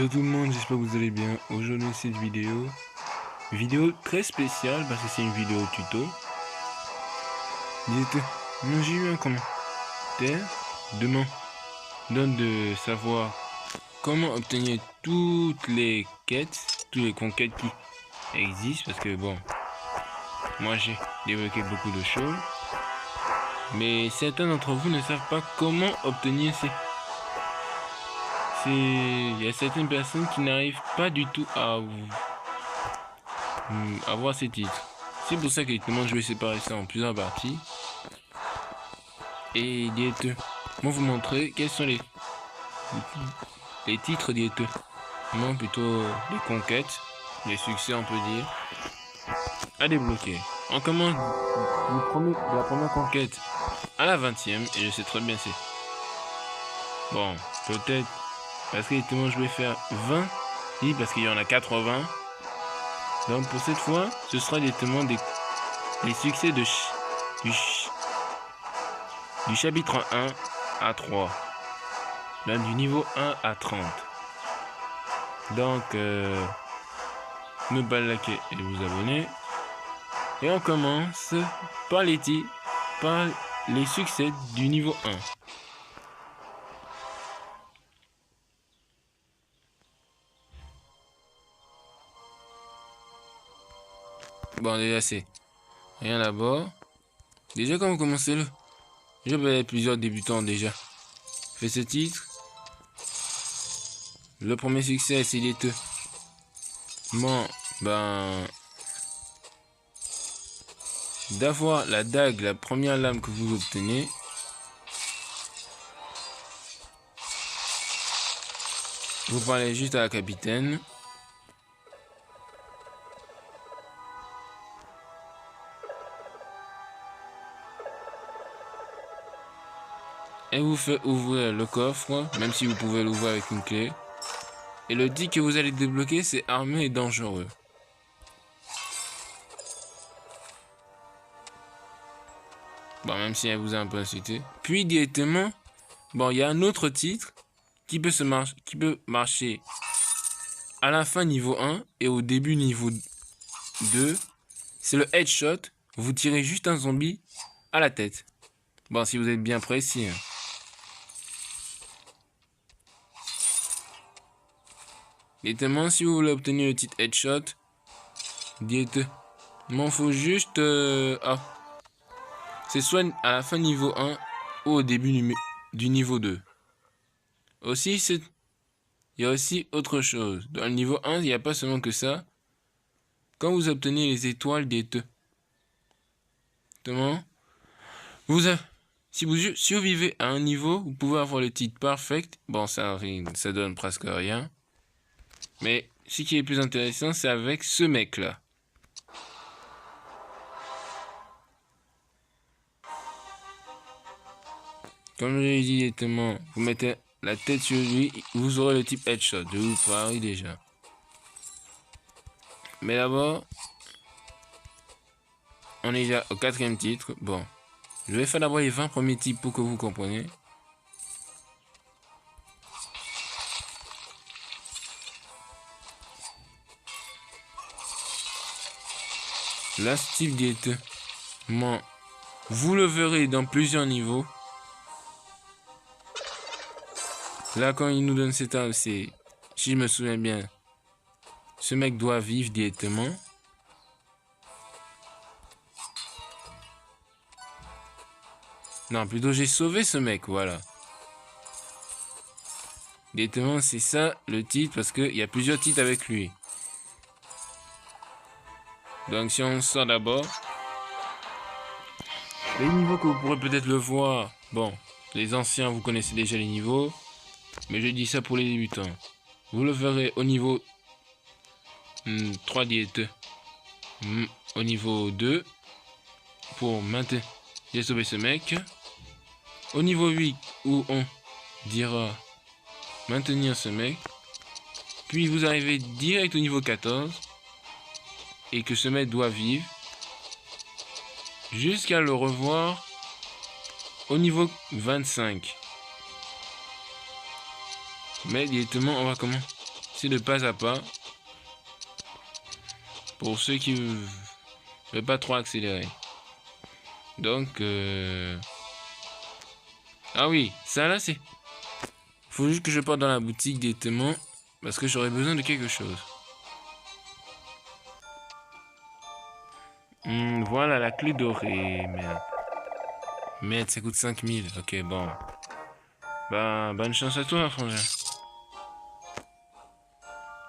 Hello tout le monde, j'espère que vous allez bien. Aujourd'hui cette vidéo très spéciale parce que c'est une vidéo tuto. Moi j'ai eu un commentaire demande de savoir comment obtenir toutes les quêtes, toutes les conquêtes qui existent parce que bon, moi j'ai débloqué beaucoup de choses, mais certains d'entre vous ne savent pas comment obtenir il y a certaines personnes qui n'arrivent pas du tout à avoir ces titres. C'est pour ça que je vais séparer ça en plusieurs parties. Et moi vous montrer quels sont les titres moi plutôt les conquêtes, les succès on peut dire, à débloquer. On commence de la première conquête à la 20e et je sais très bien c'est... Bon, peut-être parce que je vais faire 20, oui, parce qu'il y en a 80. Donc pour cette fois, ce sera directement les succès du chapitre 1 à 3. Là, du niveau 1 à 30. Donc, ne pas liker et vous abonner. Et on commence par les succès du niveau 1. Bon, déjà, c'est rien là-bas. Déjà, quand vous commencez je vais plusieurs débutants déjà. Fait ce titre. Le premier succès, c'est d'avoir la dague, la première lame que vous obtenez. Vous parlez juste à la capitaine. Et vous fait ouvrir le coffre, même si vous pouvez l'ouvrir avec une clé. Et le titre que vous allez débloquer, c'est armé et dangereux. Bon, même si elle vous a un peu incité. Puis directement, bon, il y a un autre titre qui peut marcher à la fin niveau 1 et au début niveau 2. C'est le headshot. Vous tirez juste un zombie à la tête. Bon, si vous êtes bien précis. Directement, si vous voulez obtenir le titre headshot, directement, faut juste... c'est soit à la fin niveau 1 ou au début du niveau 2. Aussi, il y a aussi autre chose. Dans le niveau 1, il n'y a pas seulement que ça. Quand vous obtenez les étoiles si vous vivez à un niveau, vous pouvez avoir le titre perfect. Bon, ça donne presque rien. Mais ce qui est plus intéressant, c'est avec ce mec-là. Comme je l'ai dit directement, vous mettez la tête sur lui, vous aurez le type headshot. Je vous parie déjà. Mais d'abord, on est déjà au 4e titre. Bon, je vais faire d'abord les 20 premiers titres pour que vous compreniez. Là, ce type directement, vous le verrez dans plusieurs niveaux. Là, quand il nous donne cette arme, c'est, si je me souviens bien, ce mec doit vivre directement. Non, plutôt j'ai sauvé ce mec, voilà. Directement, c'est ça le titre, parce qu'il y a plusieurs titres avec lui. Donc si on sort d'abord, les niveaux que vous pourrez peut-être le voir, bon, les anciens vous connaissez déjà les niveaux, mais je dis ça pour les débutants. Vous le verrez au niveau 3 diètes, au niveau 2, pour maintenir, j'ai sauvé ce mec. Au niveau 8, où on dira maintenir ce mec. Puis vous arrivez direct au niveau 14, et que ce mec doit vivre, jusqu'à le revoir au niveau 25. Mais directement, on va comment c'est de pas à pas. Pour ceux qui ne veulent pas trop accélérer. Donc, ah oui, ça là c'est... Faut juste que je parte dans la boutique directement parce que j'aurais besoin de quelque chose. Voilà la clé dorée. Merde. Merde, ça coûte 5000. Ok, bon. Bah, bonne chance à toi, frangin.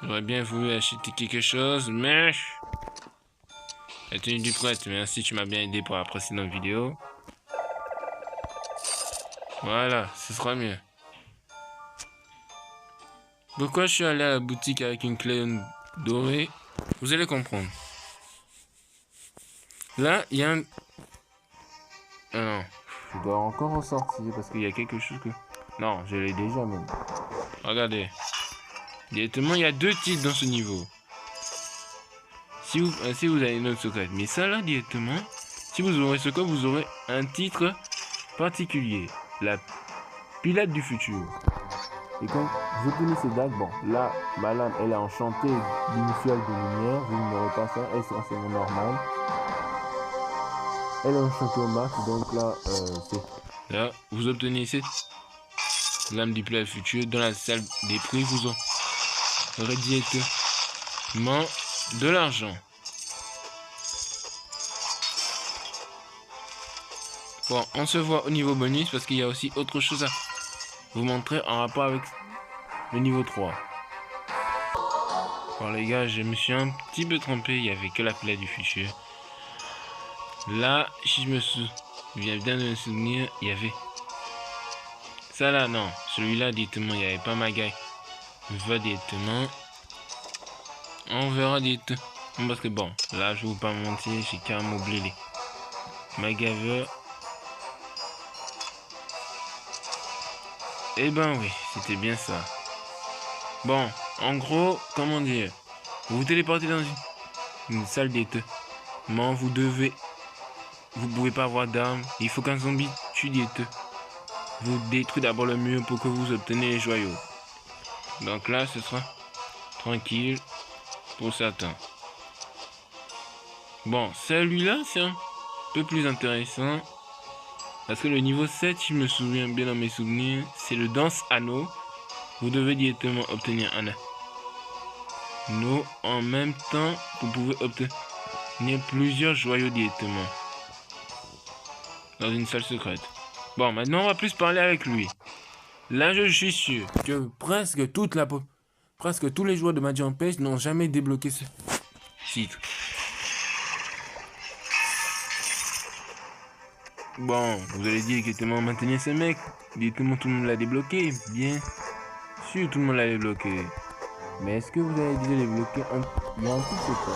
J'aurais bien voulu acheter quelque chose, mais... La tenue du prêtre, merci, tu m'as bien aidé pour la précédente vidéo. Voilà, ce sera mieux. Pourquoi je suis allé à la boutique avec une clé dorée? Vous allez comprendre. Là, il y a un... Ah non, je dois encore en sortir parce qu'il y a quelque chose que... Non, je l'ai déjà même. Regardez. Directement, il y a 2 titres dans ce niveau. Si vous avez une autre secrète. Mais ça là, directement, si vous aurez ce code, vous aurez un titre particulier. La Pilote du futur. Et quand vous obtenez ces dagues, bon, là, ma lame, elle est enchantée d'une fiole de lumière. Vous n'aurez pas ça, elle sera seulement normale. Elle est enchantée au max, donc là, c'est... Là, vous obtenez cette lame du pilote futur. Dans la salle des prix, vous aurez directement de l'argent. Bon, on se voit au niveau bonus parce qu'il y a aussi autre chose à vous montrer en rapport avec le niveau 3. Bon les gars, je me suis un petit peu trompé, il n'y avait que la plaie du futur. Là, si je me souviens bien de me souvenir, il y avait... Ça là, non. Celui-là, directement, il n'y avait pas Magaï. On va directement... On verra directement. Parce que bon, là, je ne vais pas mentir, j'ai carrément oublié les Magaveurs. Eh ben oui, c'était bien ça. Bon, en gros, comment dire, vous vous téléportez dans une salle d'éteulement, vous pouvez pas avoir d'armes, il faut qu'un zombie tue d'éteux. Vous détruisez d'abord le mur pour que vous obtenez les joyaux. Donc là, ce sera tranquille pour certains. Bon, celui-là, c'est un peu plus intéressant. Parce que le niveau 7, je me souviens bien dans mes souvenirs, c'est le danse anneau. Vous devez directement obtenir un anneau. En même temps, vous pouvez obtenir plusieurs joyaux directement. Dans une salle secrète. Bon, maintenant on va plus parler avec lui. Là, je suis sûr que presque tous les joueurs de Magic Page n'ont jamais débloqué ce titre. Bon, vous allez dire que comment maintenir ce mec. Directement tout le monde l'a débloqué. Bien sûr, tout le monde l'a débloqué. Mais est-ce que vous avez déjà débloqué il y a un petit secret.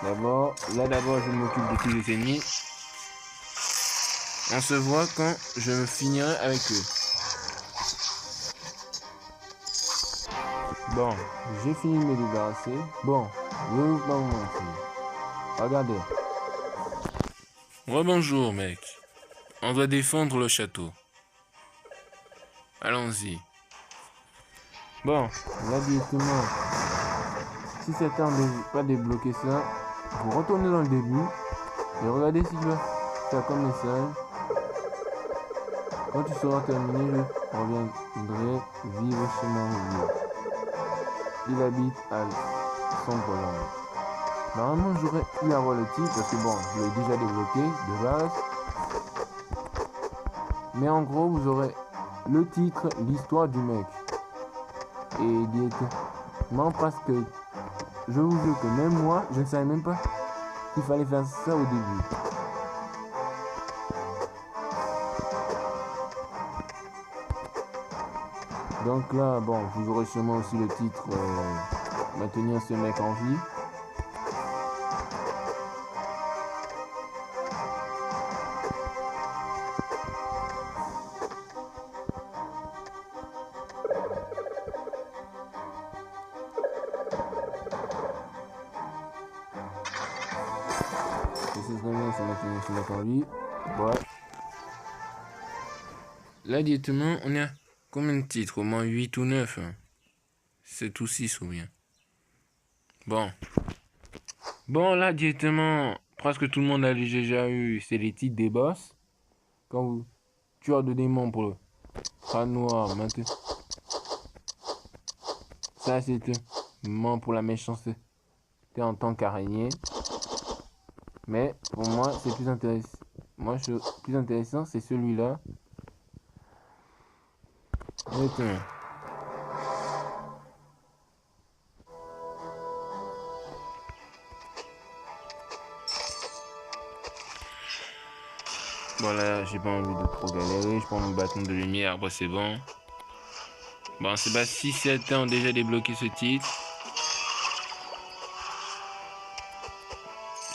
D'abord, D'abord, je m'occupe de tous les ennemis. On se voit quand je finirai avec eux. Bon, j'ai fini de me débarrasser. Bon, je vais vous montrer. Regardez. Rebonjour, mec. On doit défendre le château. Allons-y. Bon, là directement. Si certains n'ont pas débloqué ça, vous retournez dans le début et regardez ce qu'il va faire comme message. Quand tu seras terminé, je reviendrai vivre chez mon vieux. Il habite à Sombre-Land. Normalement, j'aurais pu avoir le titre parce que bon, je l'ai déjà débloqué de base. Mais en gros, vous aurez le titre, l'histoire du mec. Et directement parce que je vous jure que même moi, je ne savais même pas qu'il fallait faire ça au début. Donc là, bon, vous aurez sûrement aussi le titre maintenir ce mec en vie. maintenir ce mec en vie. Ouais. Là, directement, on est à combien de titres? Au moins 8 ou 9. Hein. 7 ou 6 ou bien. Bon. Bon, là, directement, presque tout le monde a déjà eu. C'est les titres des boss. Quand vous... Tueur de démons pour le crâne noir, maintenant. Ça, c'était pour la méchanceté en tant qu'araignée. Mais pour moi, c'est plus intéressant. Moi, plus intéressant, c'est celui-là. Maintenant. Voilà, j'ai pas envie de trop galérer. Je prends mon bâton de lumière, après c'est bon. Bon, c'est pas 6-7 ans déjà débloqué ce titre.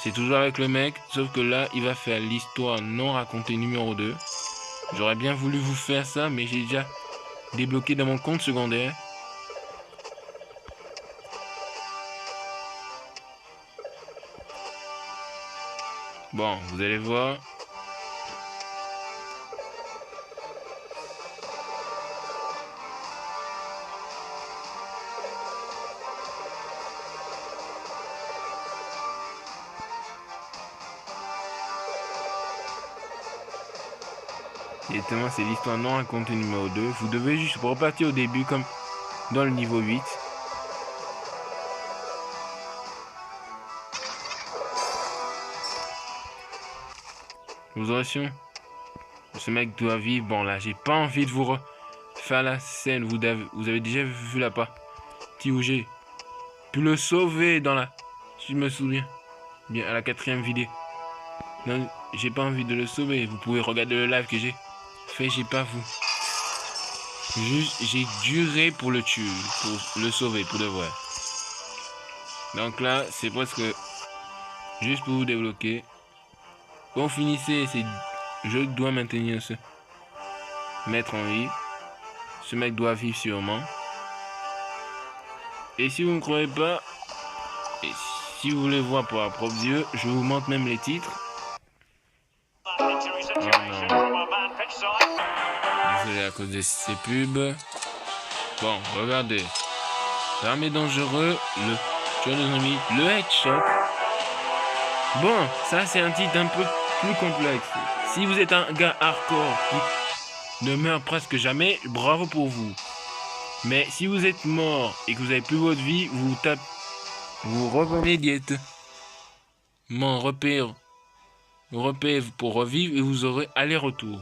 C'est toujours avec le mec, sauf que là, il va faire l'histoire non racontée numéro 2. J'aurais bien voulu vous faire ça, mais j'ai déjà débloqué dans mon compte secondaire. Bon, vous allez voir. Directement, c'est l'histoire non racontée numéro 2. Vous devez juste repartir au début comme dans le niveau 8. Vous aurez su. Ce mec doit vivre. Bon là, j'ai pas envie de vous refaire la scène. Vous avez déjà vu la partie où j'ai pu le sauver dans la... Si je me souviens. Bien, à la 4e vidéo. Non, j'ai pas envie de le sauver. Vous pouvez regarder le live que j'ai fait. J'ai pas vous. Juste, j'ai duré pour le tuer. Pour le sauver, pour de vrai. Donc là, c'est presque... Juste pour vous débloquer. Bon, finissez. Je dois maintenir ce... Mettre en vie. Ce mec doit vivre sûrement. Et si vous ne croyez pas... Et si vous voulez voir pour vos propres yeux, je vous montre même les titres. Oh non. Désolé à cause de ces pubs. Bon, regardez. L'armée dangereux, le tueur de zombies, le headshot. Bon, ça c'est un titre un peu plus complexe. Si vous êtes un gars hardcore qui ne meurt presque jamais, bravo pour vous. Mais si vous êtes mort et que vous avez plus votre vie, vous revenez directement repère pour revivre et vous aurez aller-retour.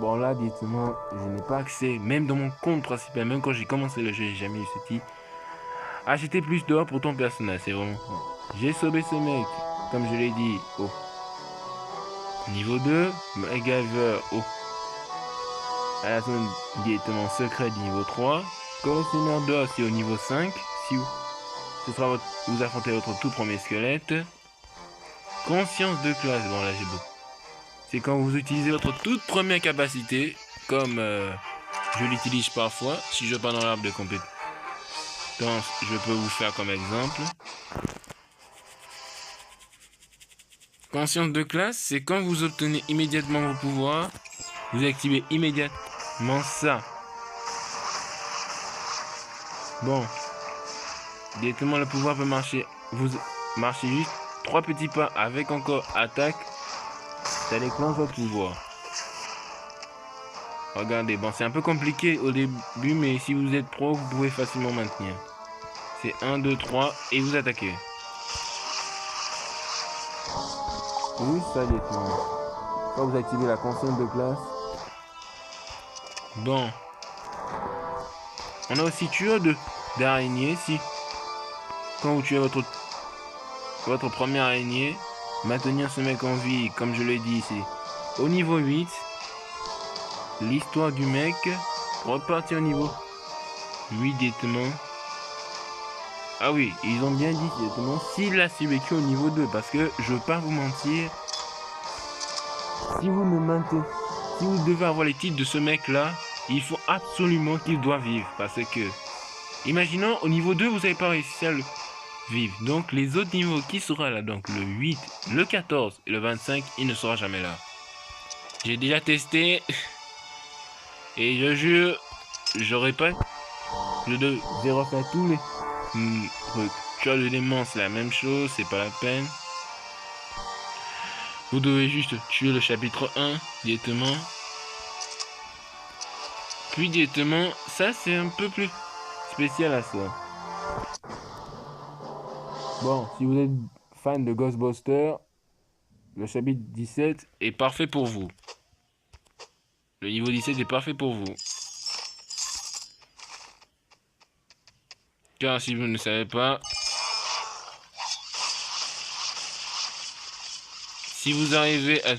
Bon là directement, je n'ai pas accès, même dans mon compte principal, même quand j'ai commencé le jeu, j'ai jamais eu ce titre. Acheter plus d'or pour ton personnage, c'est vraiment... J'ai sauvé ce mec, comme je l'ai dit, au niveau 2, MacGyver au... à la zone directement secret du niveau 3, collectionneur d'or c'est au niveau 5, si vous affrontez votre tout premier squelette. Conscience de classe, bon là j'ai beau. C'est quand vous utilisez votre toute première capacité, comme je l'utilise parfois, si je pars dans l'arbre de compétence, je peux vous faire comme exemple. Conscience de classe, c'est quand vous obtenez immédiatement vos pouvoirs, vous activez immédiatement ça. Bon, directement le pouvoir peut marcher, vous marchez juste 3 petits pas avec encore attaque, ça déclenche votre pouvoir. Regardez, bon c'est un peu compliqué au début, mais si vous êtes pro, vous pouvez facilement maintenir. C'est 1, 2, 3 et vous attaquez. Oui, ça directement. Quand vous activez la conscience de classe. Bon. On a aussi tueur d'araignée si quand vous tuez votre première araignée, maintenir ce mec en vie, comme je l'ai dit ici. Au niveau 8, l'histoire du mec repartit au niveau 8 directement. Ah oui, ils ont bien dit directement s'il a survécu au niveau 2, parce que je veux pas vous mentir, si vous devez avoir les titres de ce mec là, il faut absolument qu'il doit vivre, parce que imaginons au niveau 2 vous n'avez pas réussi à le vivre. Donc les autres niveaux qui sera là, donc le 8, le 14 et le 25, il ne sera jamais là. J'ai déjà testé et je jure, j'aurais pas, je devais refaire tous les trucs. Tu as le démon, c'est la même chose, c'est pas la peine. Vous devez juste tuer le chapitre 1 directement. Puis directement, ça c'est un peu plus spécial à ça. Bon, si vous êtes fan de Ghostbusters, le chapitre 17 est parfait pour vous. Le niveau 17 est parfait pour vous. Car si vous ne savez pas, si vous arrivez à...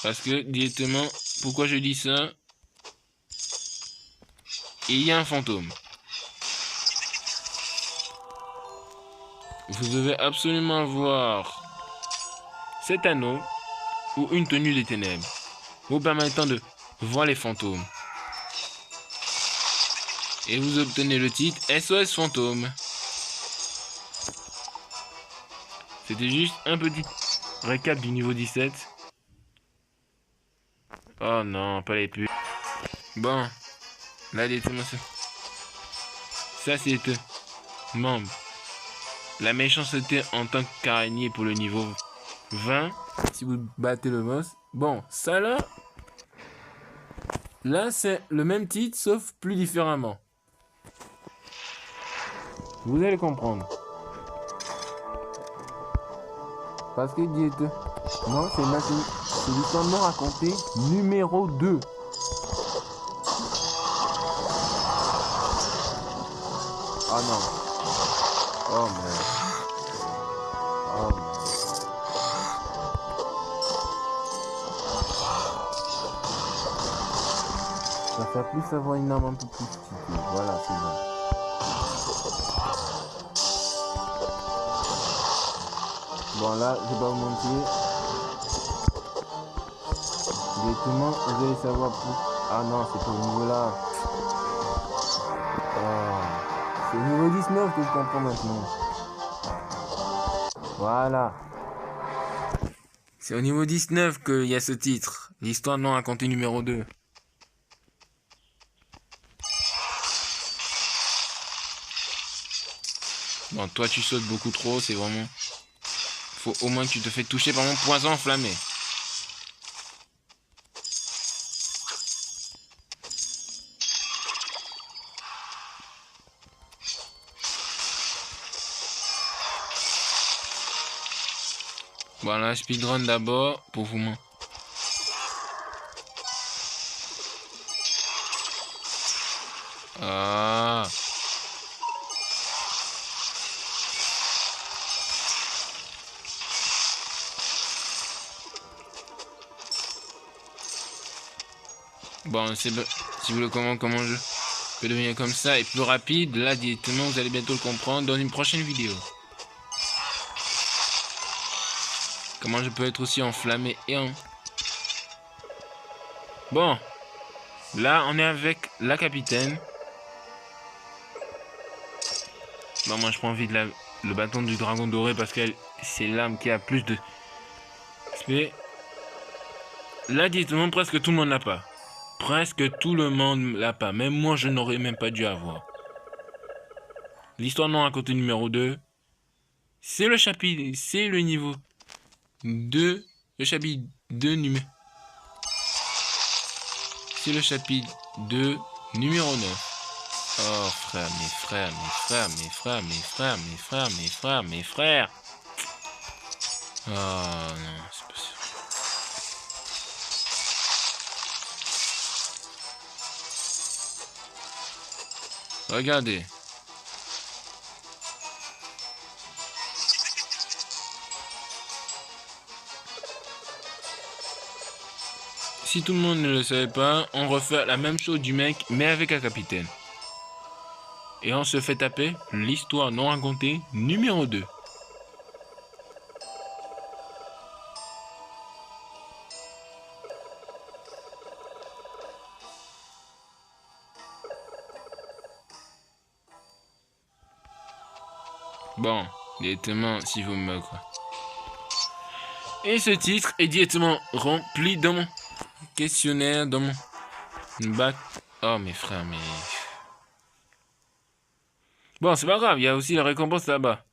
Parce que directement, pourquoi je dis ça? Il y a un fantôme. Vous devez absolument avoir cet anneau ou une tenue des ténèbres vous permettant de voir les fantômes. Et vous obtenez le titre SOS Fantôme. C'était juste un petit récap du niveau 17. Oh non, pas les pubs. Bon, là directement ça c'est membre. La méchanceté en tant qu'araignée pour le niveau 20. Si vous battez le boss. Bon, ça là c'est le même titre sauf plus différemment. Vous allez comprendre. Parce que non, c'est l'histoire non racontée numéro 2. Ah non. Oh merde. Oh merde. Ça fait plus avoir une arme un peu plus petite. Voilà, c'est bon. Bon là, je vais pas vous mentir. Directement, vous allez savoir pour... Ah non, c'est pas au niveau là. Oh. C'est au niveau 19 que je comprends maintenant. Voilà. C'est au niveau 19 qu'il y a ce titre. L'histoire non racontée numéro 2. Bon, toi tu sautes beaucoup trop, c'est vraiment... Faut au moins que tu te fais toucher par mon poison enflammé. Bon, là, speedrun d'abord pour vous montrer. Ah. Bon, c'est si vous voulez comment je peux devenir comme ça et plus rapide, là directement vous allez bientôt le comprendre dans une prochaine vidéo. Comment je peux être aussi enflammé et en... Bon, là on est avec la capitaine. Bon, moi je prends vite le bâton du dragon doré parce que c'est l'arme qui a plus de XP. Là directement presque tout le monde l'a pas. Presque tout le monde l'a pas. Même moi je n'aurais même pas dû avoir. L'histoire non racontée numéro 2. C'est le chapitre, c'est le niveau 2. Le chapitre 2 numéro... C'est le chapitre 2 numéro 9. Oh frère, mes frères, mes frères, mes frères, mes frères, mes frères, mes frères, mes frères. Oh non, c'est pas sûr. Regardez. Si tout le monde ne le savait pas, on refait la même chose du mec, mais avec un capitaine. Et on se fait taper l'histoire non racontée numéro 2. Bon, Directement, si vous me quoi. Et ce titre est directement rempli dans mon questionnaire, dans mon bac. Oh, mes frères, mais... Bon, c'est pas grave, il y a aussi la récompense là-bas.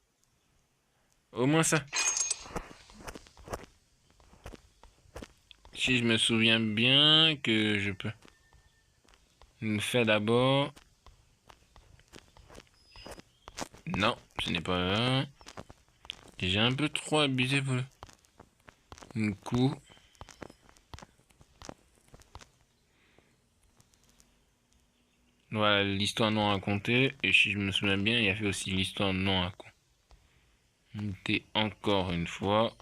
Au moins ça. Si je me souviens bien que je peux me faire d'abord... Non, ce n'est pas là. J'ai un peu trop abusé pour le coup. Voilà, l'histoire non racontée. Et si je me souviens bien, il y avait aussi l'histoire non racontée encore une fois.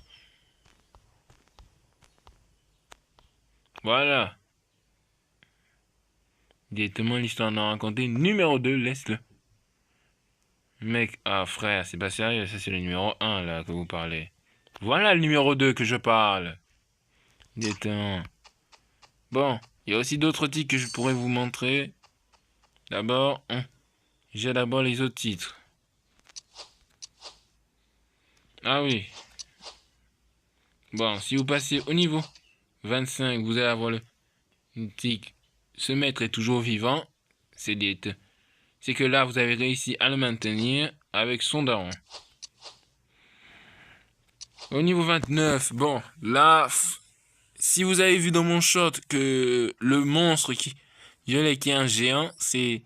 Voilà. Directement l'histoire non racontée. Numéro 2, laisse-le. Mec, ah frère, c'est pas sérieux. Ça, c'est le numéro 1 là que vous parlez. Voilà le numéro 2 que je parle. Directement. Bon, il y a aussi d'autres titres que je pourrais vous montrer. D'abord, j'ai d'abord les autres titres. Ah oui. Bon, si vous passez au niveau 25, vous allez avoir le tic. Ce maître est toujours vivant. C'est que là, vous avez réussi à le maintenir avec son daron. Au niveau 29, bon, là, si vous avez vu dans mon shot que le monstre qui est un géant, c'est...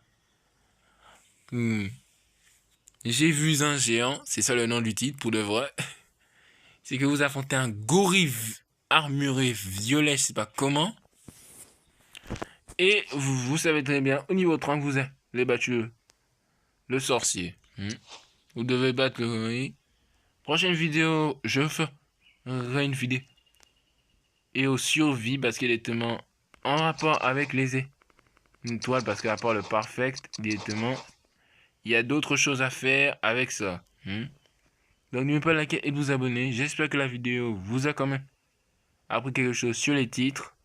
J'ai vu un géant, c'est ça le nom du titre pour de vrai. C'est que vous affrontez un gorille armuré violet, je sais pas comment. Et vous savez très bien, au niveau 30, vous avez battu le sorcier. Vous devez battre le gorille. Prochaine vidéo, je ferai une vidéo. Et aux survie, parce qu'elle est tellement en rapport avec les étoiles, parce qu'à part le perfect, directement, il y a d'autres choses à faire avec ça. Donc n'oubliez pas de liker et de vous abonner. J'espère que la vidéo vous a quand même appris quelque chose sur les titres.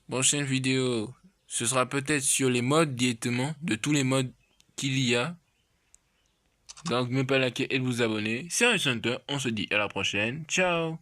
Prochaine vidéo, ce sera peut-être sur les modes directement, de tous les modes qu'il y a. Donc n'oubliez pas de liker et de vous abonner. C'est Harry Hunter, on se dit à la prochaine. Ciao.